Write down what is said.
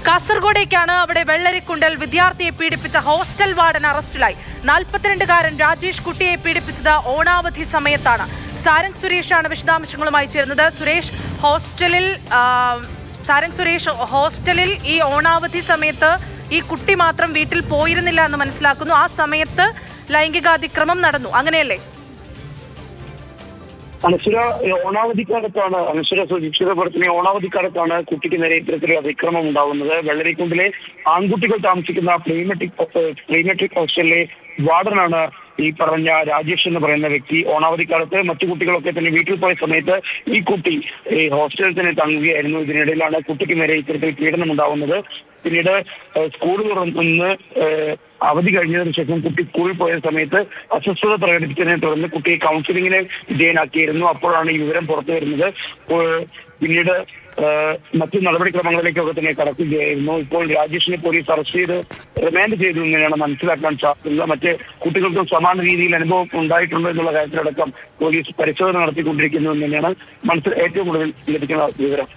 കാസർഗോഡേക്കാണ്. അവിടെ വെള്ളരിക്കുണ്ടിൽ വിദ്യാർത്ഥിയെ പീഡിപ്പിച്ച ഹോസ്റ്റൽ വാർഡൻ അറസ്റ്റിലായി. 42-കാരൻ രാജേഷ് കുട്ടിയെ പീഡിപ്പിച്ചത് ഓണാവധി സമയത്താണ്. സാരംഗ് സുരേഷാണ് വിശദാംശങ്ങളുമായി ചേരുന്നത്. സുരേഷ്, ഹോസ്റ്റലിൽ ഈ ഓണാവധി സമയത്ത് ഈ കുട്ടി മാത്രം വീട്ടിൽ പോയിരുന്നില്ല എന്ന് മനസ്സിലാക്കുന്നു. ആ സമയത്ത് ലൈംഗികാതിക്രമം നടന്നു, അങ്ങനെയല്ലേ? അനശ്വര, ഓണാവധിക്കാലത്താണ് അനശ്വര സുരക്ഷിതപ്പെടുത്തുന്ന ഓണാവധിക്കാലത്താണ് കുട്ടിക്ക് നേരെ ഇത്തരത്തിലുള്ള അതിക്രമം ഉണ്ടാവുന്നത്. വെള്ളരിക്കുണ്ടിലെ ആൺകുട്ടികൾ താമസിക്കുന്ന പ്രീമെട്രിക് ഹോസ്റ്റലിലെ വാർഡനാണ് ഈ പറഞ്ഞ രാജേഷ് എന്ന് പറയുന്ന വ്യക്തി. ഓണാവധിക്കാലത്ത് മറ്റു കുട്ടികളൊക്കെ തന്നെ വീട്ടിൽ പോയ സമയത്ത് ഈ കുട്ടി ഈ ഹോസ്റ്റലിൽ തന്നെ തങ്ങുകയായിരുന്നു. ഇതിനിടയിലാണ് കുട്ടിക്ക് നേരെ ഇത്തരത്തിൽ പീഡനം ഉണ്ടാവുന്നത്. പിന്നീട് സ്കൂൾ തുറന്ന് അവധി കഴിഞ്ഞതിന് ശേഷം കുട്ടി സ്കൂളിൽ പോയ സമയത്ത് അസ്വസ്ഥത പ്രകടിപ്പിച്ചതിനെ തുടർന്ന് കുട്ടിയെ കൗൺസിലിങ്ങിന് വിധേയനാക്കിയിരുന്നു. അപ്പോഴാണ് ഈ വിവരം പുറത്തു വരുന്നത്. പിന്നീട് മറ്റു നടപടിക്രമങ്ങളിലേക്കൊക്കെ തന്നെ കടക്കുകയായിരുന്നു. ഇപ്പോൾ രാജേഷിനെ പോലീസ് അറസ്റ്റ് ചെയ്ത് റിമാൻഡ് ചെയ്തു എന്നാണ് മനസ്സിലാക്കാൻ സാധിക്കുന്നത്. മറ്റ് കുട്ടികൾക്കും സമാന രീതിയിൽ അനുഭവം ഉണ്ടായിട്ടുണ്ടോ എന്നുള്ള കാര്യത്തിലടക്കം പോലീസ് പരിശോധന നടത്തിക്കൊണ്ടിരിക്കുന്നു എന്ന് തന്നെയാണ് ഏറ്റവും കൂടുതൽ ലഭിക്കുന്ന വിവരം.